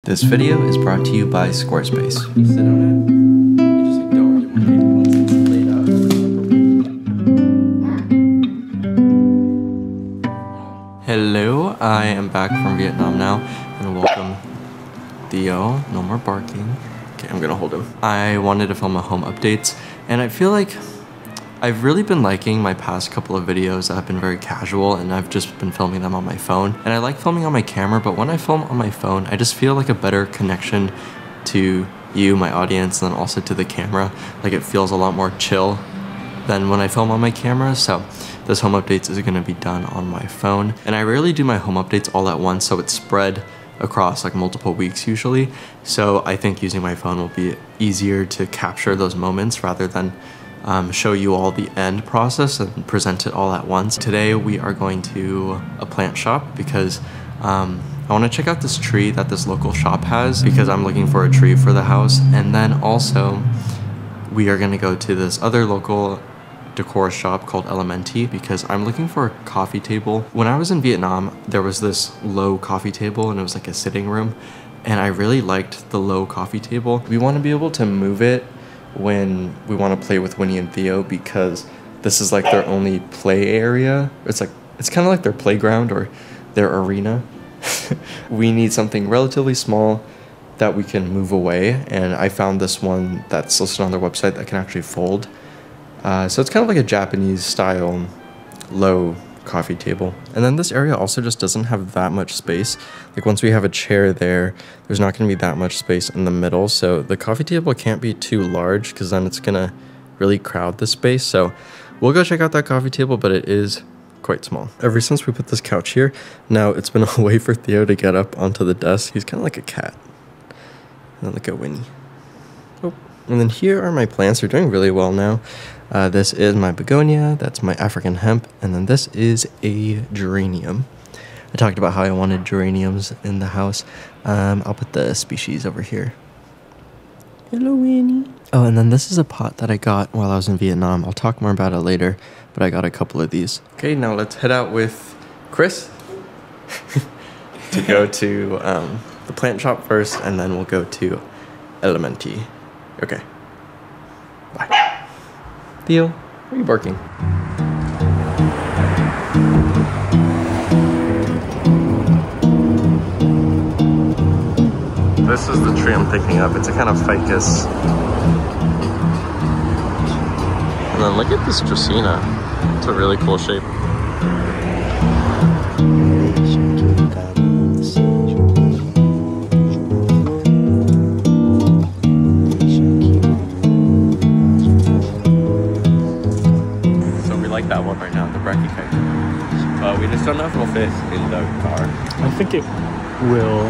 This video is brought to you by Squarespace. You sit on it, you just like don't really want to lay it out. Hello, I am back from Vietnam now, and welcome Theo. No more barking. Okay, I'm gonna hold him. I wanted to film a home updates, and I feel like I've really been liking my past couple of videos that have been very casual, and I've just been filming them on my phone. And I like filming on my camera, but when I film on my phone, I just feel like a better connection to you, my audience, and then also to the camera. Like it feels a lot more chill than when I film on my camera. So this home updates is gonna be done on my phone. And I rarely do my home updates all at once, so it's spread across like multiple weeks usually. So I think using my phone will be easier to capture those moments rather than show you all the end process and present it all at once. Today we are going to a plant shop because I want to check out this tree that this local shop has because I'm looking for a tree for the house. And then also we are going to go to this other local decor shop called Elementi because I'm looking for a coffee table. When I was in Vietnam, there was this low coffee table and it was like a sitting room, and I really liked the low coffee table. We want to be able to move it when we want to play with Winnie and Theo because this is like their only play area. It's kind of like their playground or their arena. We need something relatively small that we can move away, and I found this one that's listed on their website that can actually fold. So it's kind of like a Japanese style low coffee table. And then this area also just doesn't have that much space. Like once we have a chair there, there's not going to be that much space in the middle, so the coffee table can't be too large because then it's gonna really crowd the space. So we'll go check out that coffee table, but it is quite small. Ever since we put this couch here, now it's been a way for Theo to get up onto the desk. He's kind of like a cat. And then look at Winnie. Oh. And then here are my plants. They're doing really well now. This is my begonia, that's my African hemp, and then this is a geranium. I talked about how I wanted geraniums in the house. I'll put the species over here. Hello, Winnie. Oh, and then this is a pot that I got while I was in Vietnam. I'll talk more about it later, but I got a couple of these. Okay, now let's head out with Chris to go to the plant shop first, and then we'll go to Elementi. Okay, bye. Theo, why are you barking? This is the tree I'm thinking of. It's a kind of ficus. And then look at this Dracaena. It's a really cool shape. That one right now, the brachychaete. We just don't know if it'll fit in the car. I think it will.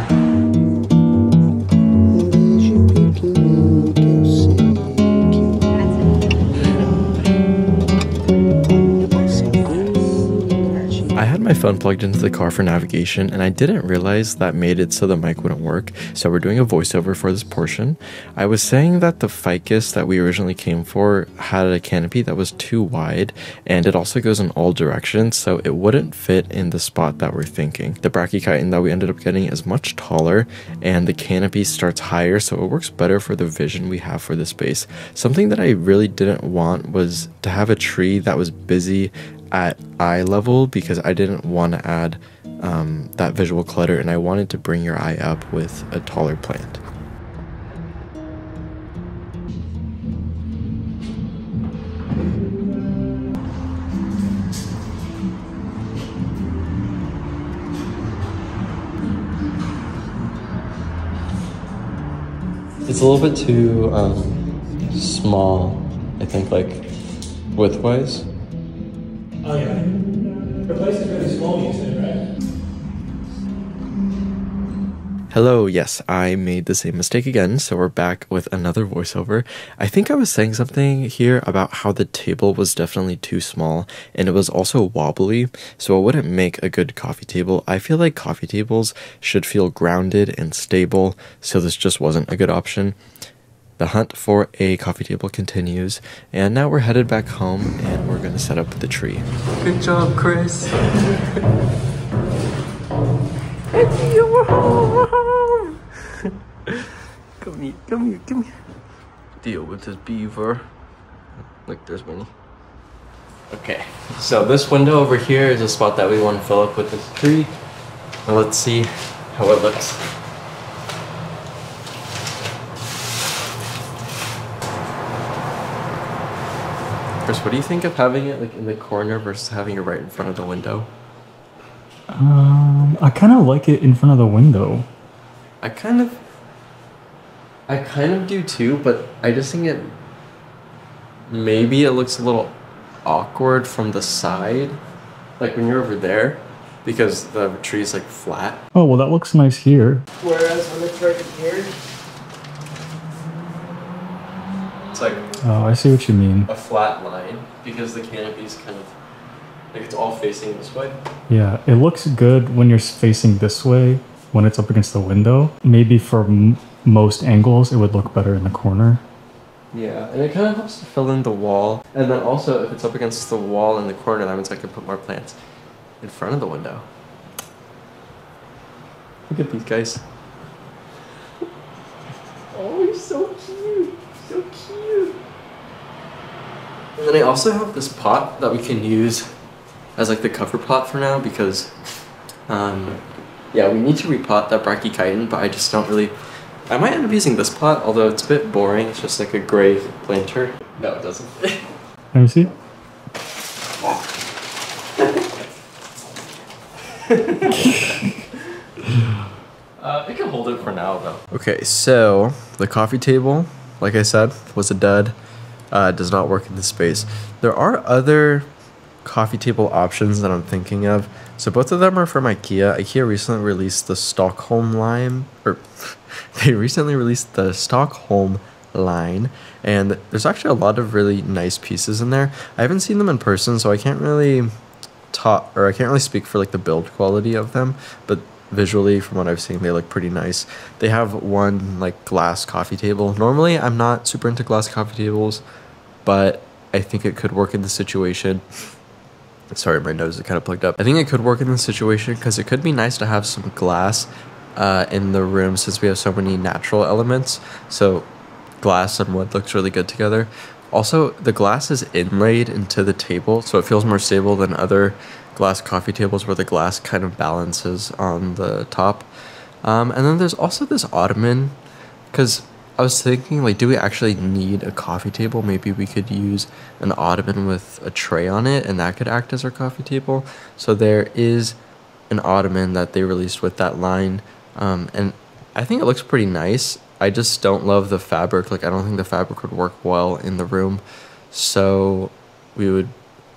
I had my phone plugged into the car for navigation, and I didn't realize that made it so the mic wouldn't work, so we're doing a voiceover for this portion. I was saying that the ficus that we originally came for had a canopy that was too wide, and it also goes in all directions, so it wouldn't fit in the spot that we're thinking. The brachychiton that we ended up getting is much taller, and the canopy starts higher, so it works better for the vision we have for the space. Something that I really didn't want was to have a tree that was busy at eye level because I didn't want to add that visual clutter, and I wanted to bring your eye up with a taller plant. It's a little bit too small, I think, like width-wise. Oh yeah. The place is really small, you said, right? Hello, yes, I made the same mistake again, so we're back with another voiceover. I think I was saying something here about how the table was definitely too small, and it was also wobbly, so it wouldn't make a good coffee table. I feel like coffee tables should feel grounded and stable, so this just wasn't a good option. The hunt for a coffee table continues, and now we're headed back home, and we're gonna set up the tree. Good job, Chris. You're home. Come here, come here, come here. Deal with this beaver. Look, there's Winnie. Okay, so this window over here is a spot that we want to fill up with this tree. Well, let's see how it looks. Chris, what do you think of having it like in the corner versus having it right in front of the window? I kind of like it in front of the window. I kind of do too, but I just think maybe it looks a little awkward from the side, like when you're over there, because the tree's like flat. Oh, well, that looks nice here. Whereas when it's right here, it's like Oh, I see what you mean. a flat line because the canopy's kind of like it's all facing this way. Yeah, it looks good when you're facing this way, when it's up against the window. Maybe for most angles, it would look better in the corner. Yeah, and it kind of helps to fill in the wall. And then also, if it's up against the wall in the corner, that means I can put more plants in front of the window. Look at these guys. Oh, he's so cute. So cute. And then I also have this pot that we can use as like the cover pot for now because, yeah, we need to repot that brachychiton, but I just don't really... I might end up using this pot, although it's a bit boring. It's just like a gray planter. No, it doesn't. Let me see. It can hold it for now, though. Okay, so the coffee table, like I said, was a dud. Does not work in this space. There are other coffee table options that I'm thinking of. So both of them are from IKEA. IKEA recently released the Stockholm line, or they recently released the Stockholm line, and there's actually a lot of really nice pieces in there. I haven't seen them in person, so I can't really speak for like the build quality of them, but visually from what I've seen, they look pretty nice. They have one like glass coffee table. Normally I'm not super into glass coffee tables, but I think it could work in the situation. Sorry, my nose is kind of plugged up. I think it could work in this situation because it could be nice to have some glass in the room since we have so many natural elements. So glass and wood looks really good together. Also, the glass is inlaid into the table, so it feels more stable than other glass coffee tables where the glass kind of balances on the top. And then there's also this ottoman, because I was thinking, like, do we actually need a coffee table? Maybe we could use an ottoman with a tray on it, and that could act as our coffee table. So there is an ottoman that they released with that line, and I think it looks pretty nice. I just don't love the fabric. Like, I don't think the fabric would work well in the room, so we would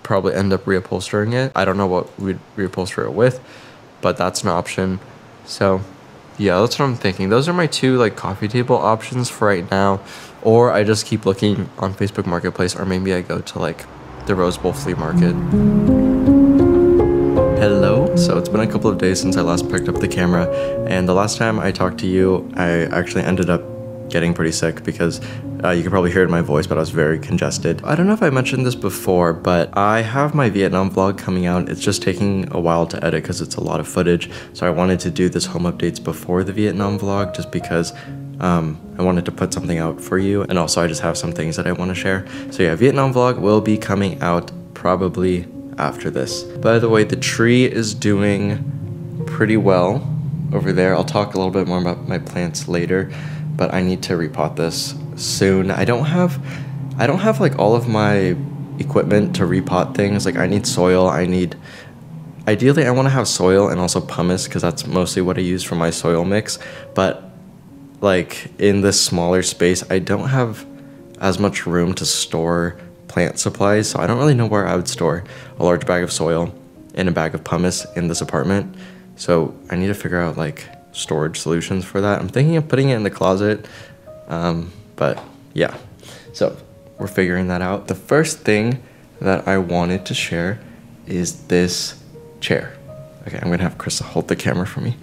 probably end up reupholstering it. I don't know what we'd reupholster it with, but that's an option. So yeah, that's what I'm thinking. Those are my two like coffee table options for right now, or I just keep looking on Facebook Marketplace, or maybe I go to like the Rose Bowl flea market. Hello. So it's been a couple of days since I last picked up the camera, and the last time I talked to you, I actually ended up getting pretty sick because you can probably hear it in my voice, but I was very congested. I don't know if I mentioned this before, but I have my Vietnam vlog coming out. It's just taking a while to edit because it's a lot of footage. So I wanted to do this home updates before the Vietnam vlog just because I wanted to put something out for you. And also I just have some things that I want to share. So yeah, Vietnam vlog will be coming out probably after this. By the way, the tree is doing pretty well over there. I'll talk a little bit more about my plants later, but I need to repot this soon. I don't have like all of my equipment to repot things. Like I need soil, ideally I want to have soil and also pumice because that's mostly what I use for my soil mix, but like in this smaller space I don't have as much room to store plant supplies, so I don't really know where I would store a large bag of soil and a bag of pumice in this apartment. So I need to figure out like storage solutions for that. I'm thinking of putting it in the closet, but yeah, so we're figuring that out. The first thing that I wanted to share is this chair. Okay, I'm gonna have Chris hold the camera for me.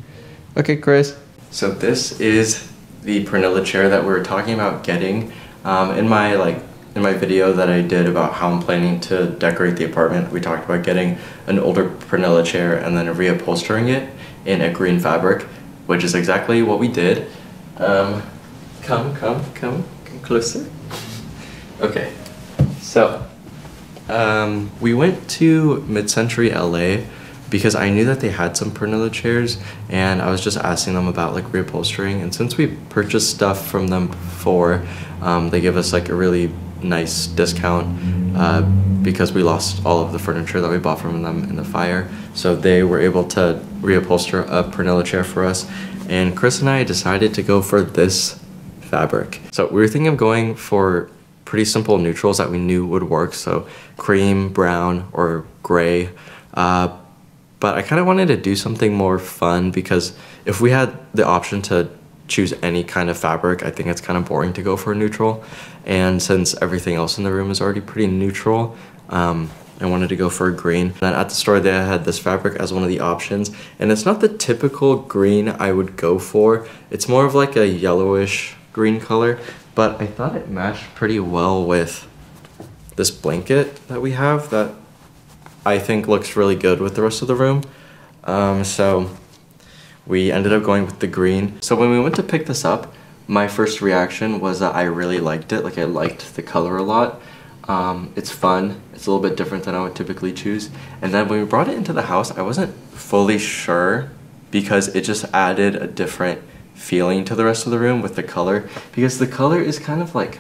Okay, Chris. So this is the Pernilla chair that we were talking about getting. In my video that I did about how I'm planning to decorate the apartment, we talked about getting an older Pernilla chair and then reupholstering it in a green fabric, which is exactly what we did. Come closer. Okay, so we went to Mid-Century LA because I knew that they had some Pernilla chairs, and I was just asking them about like reupholstering. And since we purchased stuff from them before, they give us like a really nice discount because we lost all of the furniture that we bought from them in the fire. So they were able to reupholster a Pernilla chair for us, and Chris and I decided to go for this fabric. So we were thinking of going for pretty simple neutrals that we knew would work, so cream, brown, or gray. But I kind of wanted to do something more fun because if we had the option to choose any kind of fabric, I think it's kind of boring to go for a neutral. And since everything else in the room is already pretty neutral, I wanted to go for a green. And at the store they had this fabric as one of the options, and it's not the typical green I would go for. It's more of like a yellowish green color, but I thought it matched pretty well with this blanket that we have that I think looks really good with the rest of the room. So we ended up going with the green. So when we went to pick this up, my first reaction was that I really liked it. Like, I liked the color a lot. It's fun. It's a little bit different than I would typically choose. And then when we brought it into the house, I wasn't fully sure because it just added a different feeling to the rest of the room with the color, because the color is kind of like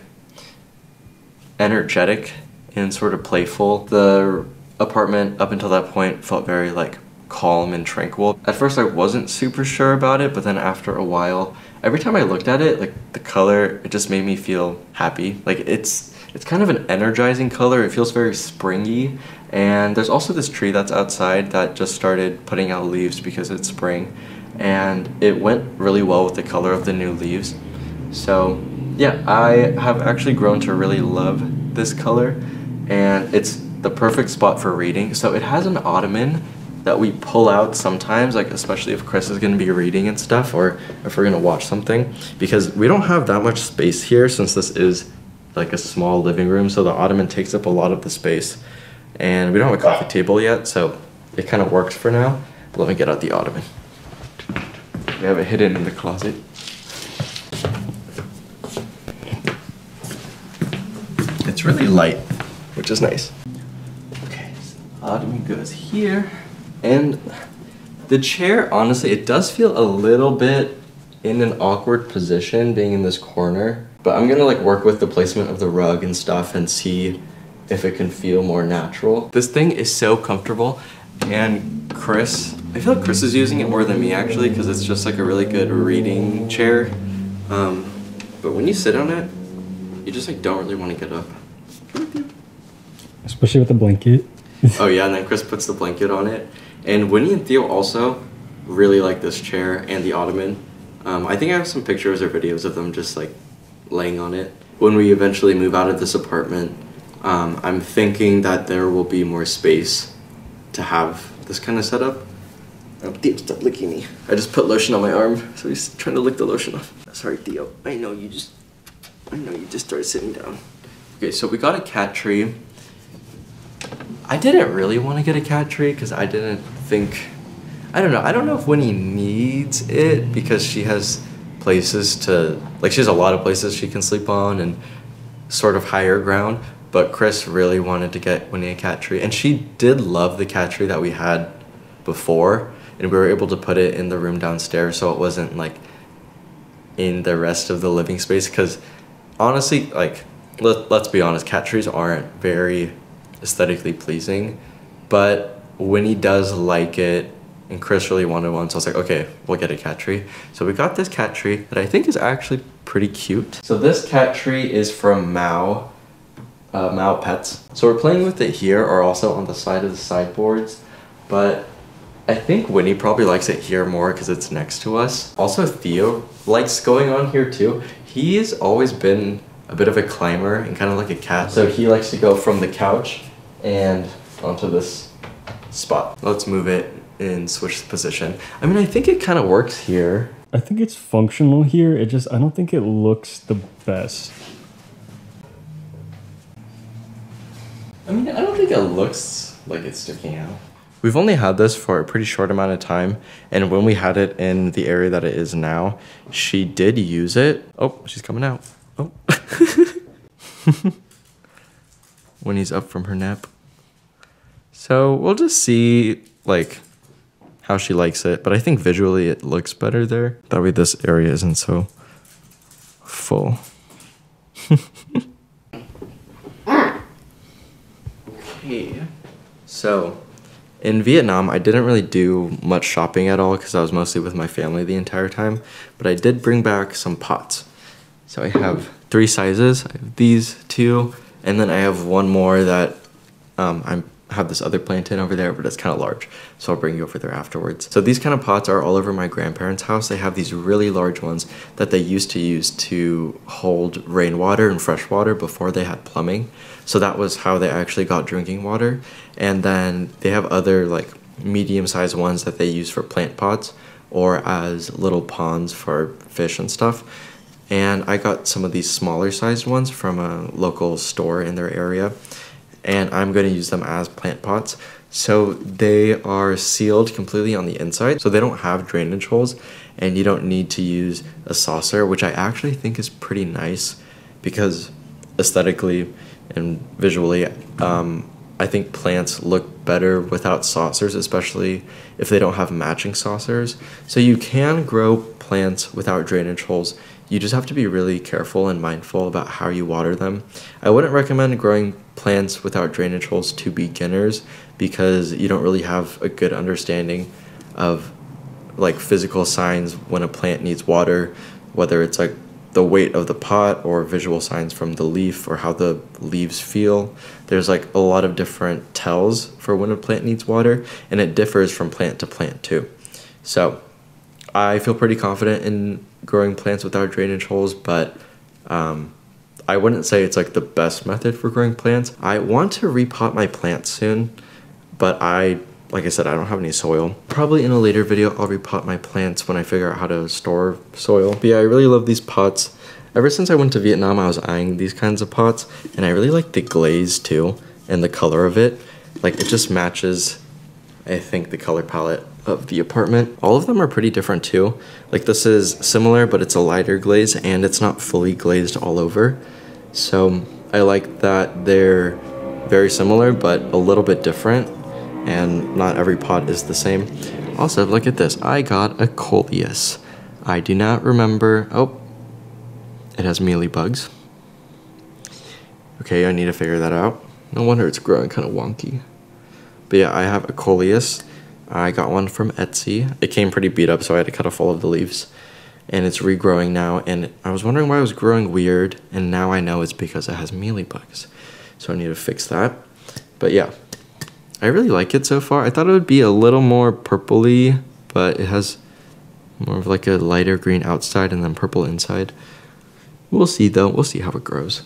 energetic and sort of playful. The apartment up until that point felt very like calm and tranquil. At first I wasn't super sure about it, but then after a while, every time I looked at it, like the color, it just made me feel happy. Like it's kind of an energizing color. It feels very springy. And there's also this tree that's outside that just started putting out leaves because it's spring, and it went really well with the color of the new leaves. So yeah, I have actually grown to really love this color, and it's the perfect spot for reading. So it has an ottoman that we pull out sometimes, like especially if Chris is going to be reading and stuff, or if we're going to watch something, because we don't have that much space here since this is like a small living room. So the ottoman takes up a lot of the space, and we don't have a coffee table yet, so it kind of works for now. Let me get out the ottoman. We have it hidden in the closet. It's really light, which is nice. Okay, so the ottoman goes here. And the chair, honestly, it does feel a little bit in an awkward position being in this corner. But I'm gonna like work with the placement of the rug and stuff and see if it can feel more natural. This thing is so comfortable, and Chris, I feel like Chris is using it more than me actually, because it's just like a really good reading chair. But when you sit on it, you just like don't really want to get up. Especially with the blanket. Oh yeah, and then Chris puts the blanket on it. And Winnie and Theo also really like this chair and the ottoman. I think I have some pictures or videos of them just like laying on it. When we eventually move out of this apartment, I'm thinking that there will be more space to have this kind of setup. Oh, Theo, stop licking me. I just put lotion on my arm, so he's trying to lick the lotion off. Sorry, Theo. I know you just started sitting down. Okay, so we got a cat tree. I didn't really want to get a cat tree because I didn't think, I don't know if Winnie needs it because she has places to, like she has a lot of places she can sleep on and sort of higher ground, but Chris really wanted to get Winnie a cat tree, and she did love the cat tree that we had before, and we were able to put it in the room downstairs so it wasn't like in the rest of the living space, because honestly, like let's be honest, cat trees aren't very aesthetically pleasing, but Winnie does like it, and Chris really wanted one, so I was like, okay, we'll get a cat tree. So we got this cat tree that I think is actually pretty cute. So this cat tree is from Mao Pets. So we're playing with it here or also on the side of the sideboards, but I think Winnie probably likes it here more because it's next to us. Also Theo likes going on here too. He's always been a bit of a climber and kind of like a cat, so he likes to go from the couch and onto this spot. Let's move it and switch the position. I mean, I think it kind of works here. I think it's functional here. I don't think it looks the best. I mean, I don't think it looks like it's sticking out. We've only had this for a pretty short amount of time, and when we had it in the area that it is now, she did use it. Oh, she's coming out. Oh. When he's up from her nap. So we'll just see like how she likes it, but I think visually it looks better there. That way this area isn't so full. Okay, so in Vietnam, I didn't really do much shopping at all because I was mostly with my family the entire time, but I did bring back some pots. So I have 3 sizes. I have these 2, and then I have one more that I have this other plant in over there, but it's kind of large, so I'll bring you over there afterwards. So these kind of pots are all over my grandparents' house. They have these really large ones that they used to use to hold rainwater and fresh water before they had plumbing. So that was how they actually got drinking water. And then they have other like medium-sized ones that they use for plant pots or as little ponds for fish and stuff. And I got some of these smaller sized ones from a local store in their area, and I'm going to use them as plant pots. So they are sealed completely on the inside, so they don't have drainage holes, and you don't need to use a saucer, which I actually think is pretty nice because aesthetically and visually, I think plants look better without saucers, especially if they don't have matching saucers. So you can grow plants without drainage holes. You just have to be really careful and mindful about how you water them. I wouldn't recommend growing plants without drainage holes to beginners because you don't really have a good understanding of like physical signs when a plant needs water, whether it's like the weight of the pot or visual signs from the leaf or how the leaves feel. There's like a lot of different tells for when a plant needs water, and it differs from plant to plant too. So I feel pretty confident in growing plants without drainage holes, but I wouldn't say it's like the best method for growing plants. I want to repot my plants soon, but like I said, I don't have any soil. Probably in a later video, I'll repot my plants when I figure out how to store soil. But yeah, I really love these pots. Ever since I went to Vietnam, I was eyeing these kinds of pots, and I really like the glaze too, and the color of it. Like it just matches, I think, the color palette of the apartment. All of them are pretty different too. Like this is similar, but it's a lighter glaze, and it's not fully glazed all over. So I like that they're very similar, but a little bit different. And not every pot is the same. Also, look at this. I got a coleus. I do not remember. Oh, it has mealybugs. Okay, I need to figure that out. No wonder it's growing kind of wonky. But yeah, I have a coleus. I got one from Etsy. It came pretty beat up, so I had to cut off all of the leaves. And it's regrowing now. And I was wondering why it was growing weird. And now I know it's because it has mealybugs. So I need to fix that. But yeah. I really like it so far. I thought it would be a little more purpley, but it has more of like a lighter green outside and then purple inside. We'll see though. We'll see how it grows.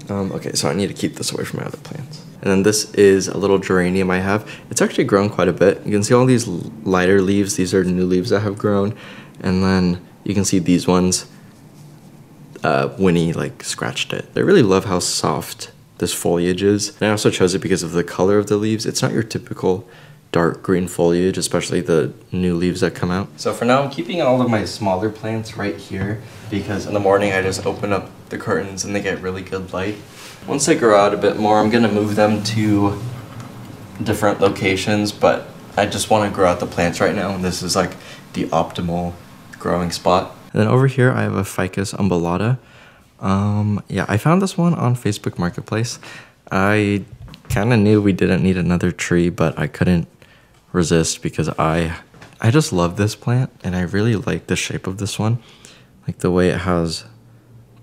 Okay, so I need to keep this away from my other plants. And then this is a little geranium I have. It's actually grown quite a bit. You can see all these lighter leaves. These are new leaves that have grown. And then you can see these ones. Winnie like scratched it. I really love how soft this foliage is. And I also chose it because of the color of the leaves. It's not your typical dark green foliage, especially the new leaves that come out. So for now, I'm keeping all of my smaller plants right here because in the morning I just open up the curtains and they get really good light. Once they grow out a bit more, I'm gonna move them to different locations, but I just wanna grow out the plants right now, and this is like the optimal growing spot. And then over here, I have a Ficus umbellata. Yeah, I found this one on Facebook Marketplace. I kind of knew we didn't need another tree, but I couldn't resist because I just love this plant, and I really like the shape of this one. Like the way it has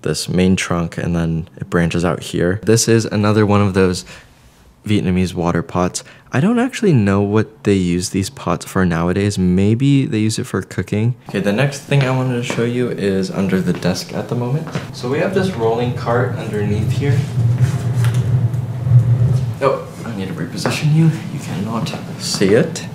this main trunk and then it branches out here. This is another one of those Vietnamese water pots. I don't actually know what they use these pots for nowadays. Maybe they use it for cooking. Okay, the next thing I wanted to show you is under the desk at the moment. So we have this rolling cart underneath here. Oh, I need to reposition you. You cannot see it.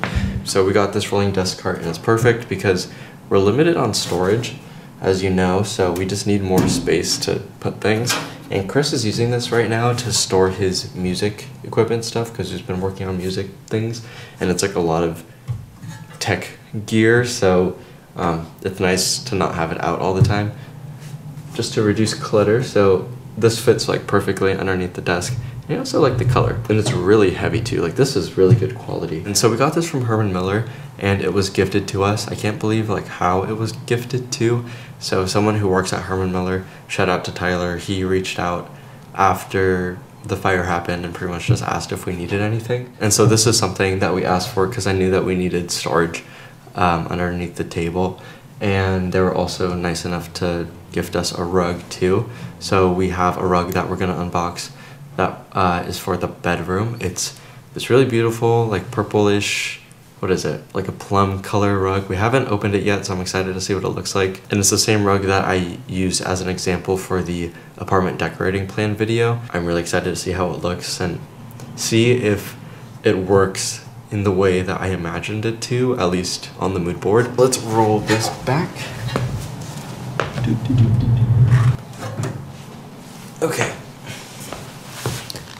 So we got this rolling desk cart, and it's perfect because we're limited on storage, as you know, so we just need more space to put things. And Chris is using this right now to store his music equipment stuff because he's been working on music things, and it's like a lot of tech gear, so it's nice to not have it out all the time, just to reduce clutter. So this fits like perfectly underneath the desk. And I also like the color, and it's really heavy too. Like, this is really good quality. And so we got this from Herman Miller, and it was gifted to us. I can't believe like how it was gifted to. So someone who works at Herman Miller, shout out to Tyler, he reached out after the fire happened and pretty much just asked if we needed anything. And so this is something that we asked for because I knew that we needed storage underneath the table. And they were also nice enough to gift us a rug too. So we have a rug that we're gonna unbox that is for the bedroom. It's this really beautiful, like purplish, what is it? Like a plum color rug. We haven't opened it yet, so I'm excited to see what it looks like. And it's the same rug that I used as an example for the apartment decorating plan video. I'm really excited to see how it looks and see if it works in the way that I imagined it to, at least on the mood board. Let's roll this back. Okay.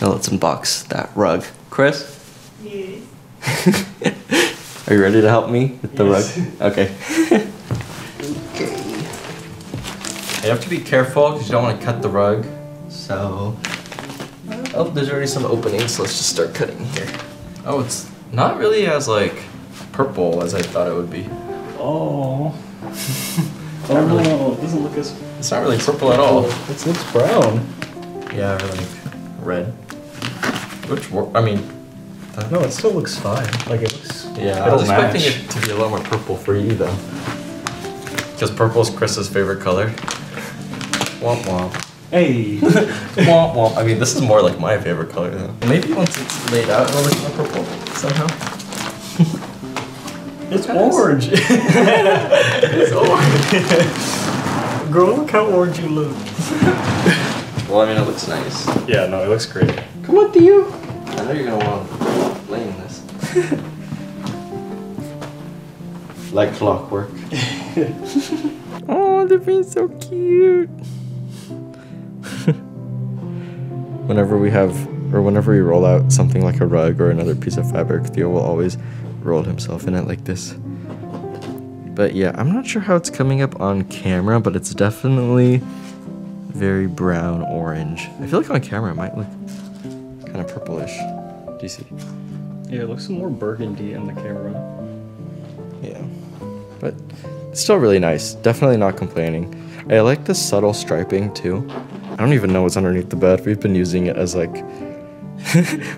Now let's unbox that rug. Chris? Yes. Are you ready to help me with the rug? Okay. Okay. You have to be careful because you don't want to cut the rug. So, oh, there's already some openings, so let's just start cutting here. Oh, it's not really as like purple as I thought it would be. Oh. Not really. No, it doesn't look as... It's not really purple at all. It looks brown. Yeah, or like red. Which, I mean... No, it still looks fine. Like, it looks... Yeah, I was expecting it to be a lot more purple for you though. Because purple is Chris's favorite color. Womp womp. Hey! Womp womp. I mean, this is more like my favorite color though. Maybe once it's laid out, it'll look more purple somehow. It's orange! It's orange. Girl, look how orange you look. Well, I mean, it looks nice. Yeah, no, it looks great. Come on, Theo. I know you're gonna want to lay in this. Like clockwork. Oh, they're being so cute. Whenever we roll out something like a rug or another piece of fabric, Theo will always roll himself in it like this. But yeah, I'm not sure how it's coming up on camera, but it's definitely very brown orange. I feel like on camera it might look kind of purplish. Do you see? Yeah, it looks more burgundy in the camera. Yeah, but it's still really nice. Definitely not complaining. I like the subtle striping too. I don't even know what's underneath the bed. We've been using it as like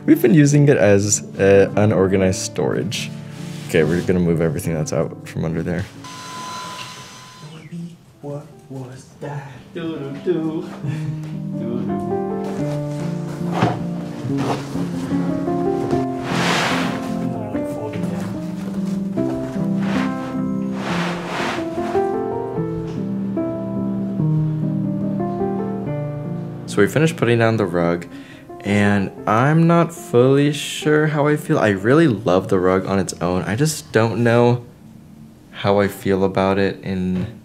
we've been using it as unorganized storage. Okay, we're gonna move everything that's out from under there. What was that? Do do do. Do do. So we finished putting down the rug, and I'm not fully sure how I feel. I really love the rug on its own. I just don't know how I feel about it in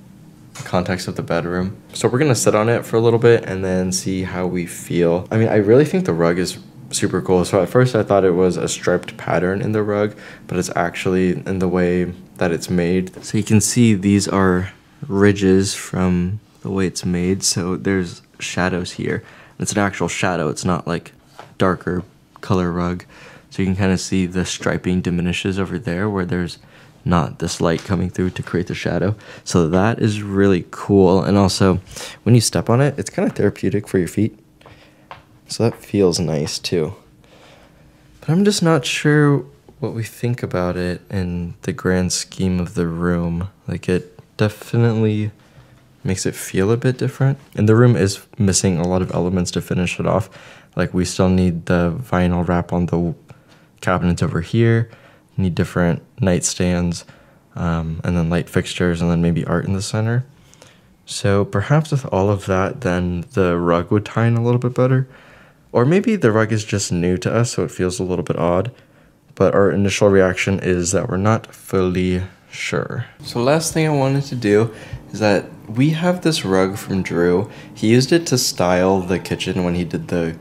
the context of the bedroom. So we're gonna sit on it for a little bit and then see how we feel. I mean, I really think the rug is super cool. So at first I thought it was a striped pattern in the rug, but it's actually in the way that it's made. So you can see these are ridges from the way it's made. So there's shadows here. It's an actual shadow. It's not like darker color rug. So you can kind of see the striping diminishes over there where there's not this light coming through to create the shadow. So that is really cool. And also when you step on it, it's kind of therapeutic for your feet. So that feels nice too. But I'm just not sure what we think about it in the grand scheme of the room. Like, it definitely makes it feel a bit different. And the room is missing a lot of elements to finish it off. Like, we still need the vinyl wrap on the cabinets over here, need different nightstands, and then light fixtures, and then maybe art in the center. So perhaps with all of that, then the rug would tie in a little bit better. Or maybe the rug is just new to us, so it feels a little bit odd. But our initial reaction is that we're not fully sure. So last thing I wanted to do is that we have this rug from Drew. He used it to style the kitchen when he did the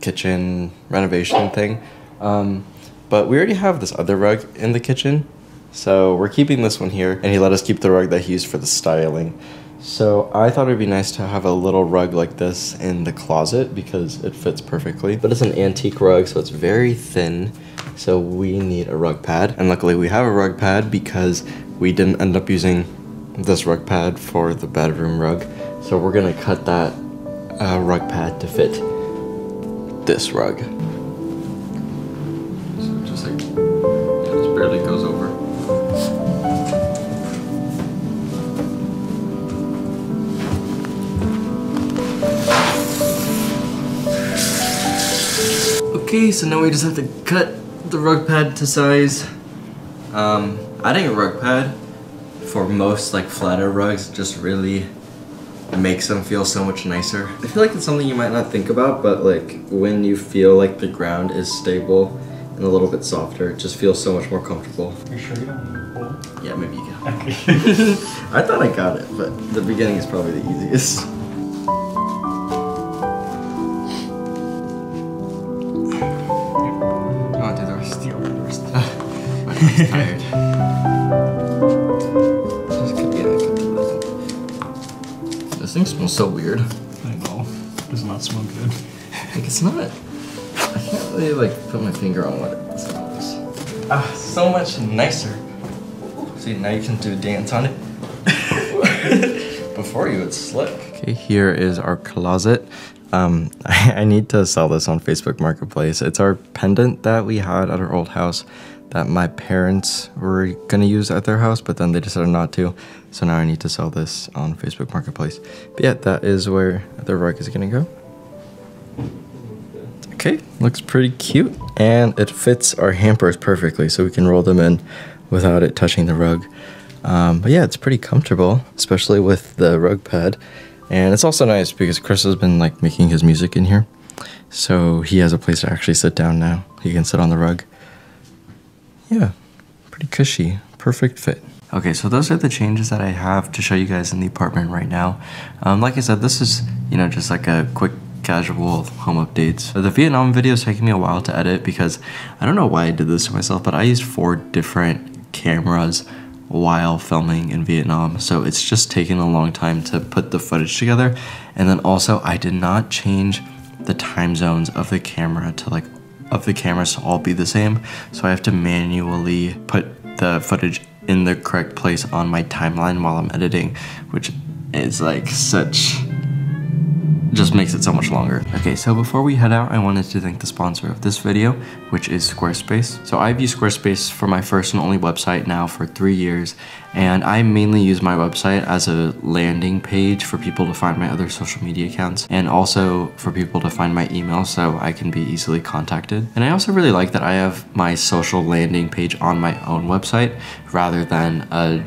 kitchen renovation thing. But we already have this other rug in the kitchen, so we're keeping this one here, and he let us keep the rug that he used for the styling. So I thought it'd be nice to have a little rug like this in the closet because it fits perfectly. But it's an antique rug, so it's very thin, so we need a rug pad. And luckily we have a rug pad because we didn't end up using this rug pad for the bedroom rug. So we're gonna cut that rug pad to fit this rug. So just like, yeah, this barely goes over. Okay, so now we just have to cut the rug pad to size. Adding a rug pad for most like flatter rugs just really makes them feel so much nicer. I feel like it's something you might not think about, but like when you feel like the ground is stable and a little bit softer, it just feels so much more comfortable. Are you sure you don't need a bowl? Yeah, maybe you can. Okay. I thought I got it, but the beginning is probably the easiest. Oh, do the rest. Yeah, the rest. My body's tired. This thing smells so weird. I know. Does not smell good. Like it's not. I can't really like put my finger on what it smells. Ah, so much nicer. See, now you can do a dance on it. Before you would slip. Okay, here is our closet. I need to sell this on Facebook Marketplace. It's our pendant that we had at our old house that my parents were gonna use at their house, but then they decided not to. So now I need to sell this on Facebook Marketplace. But yeah, that is where the rug is gonna go. Okay, looks pretty cute. And it fits our hampers perfectly, so we can roll them in without it touching the rug. But yeah, it's pretty comfortable, especially with the rug pad. And it's also nice because Chris has been like making his music in here. So he has a place to actually sit down now. He can sit on the rug. Yeah, pretty cushy, perfect fit. Okay, so those are the changes that I have to show you guys in the apartment right now. Like I said, this is, you know, just like a quick casual home updates. The Vietnam video is taking me a while to edit because I don't know why I did this to myself, but I used 4 different cameras while filming in Vietnam, so it's just taking a long time to put the footage together. And then also I did not change the time zones of the camera to like of the cameras to all be the same, so I have to manually put the footage in the correct place on my timeline while I'm editing, which is like just makes it so much longer. Okay, so before we head out, I wanted to thank the sponsor of this video, which is Squarespace. So I've used Squarespace for my first and only website now for 3 years, and I mainly use my website as a landing page for people to find my other social media accounts, and also for people to find my email so I can be easily contacted. And I also really like that I have my social landing page on my own website rather than a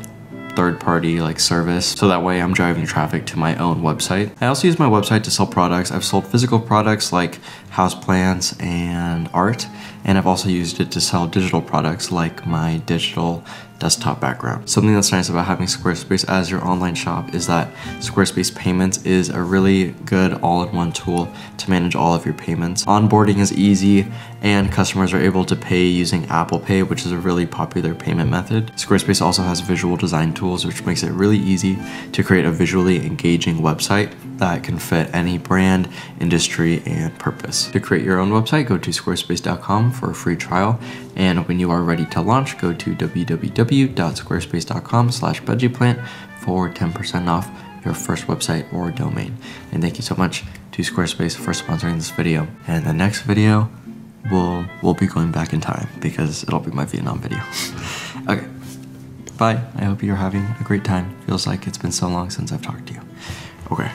third-party like service, so that way I'm driving traffic to my own website. I also use my website to sell products. I've sold physical products like houseplants and art, and I've also used it to sell digital products like my digital desktop background. Something that's nice about having Squarespace as your online shop is that Squarespace Payments is a really good all-in-one tool to manage all of your payments. Onboarding is easy, and customers are able to pay using Apple Pay, which is a really popular payment method. Squarespace also has visual design tools, which makes it really easy to create a visually engaging website that can fit any brand, industry, and purpose. To create your own website, go to squarespace.com for a free trial, and when you are ready to launch, go to www.squarespace.com/budgieplant for 10% off your first website or domain. And thank you so much to Squarespace for sponsoring this video. And the next video, we'll be going back in time because it'll be my Vietnam video. Okay, bye. I hope you're having a great time. Feels like it's been so long since I've talked to you. Okay.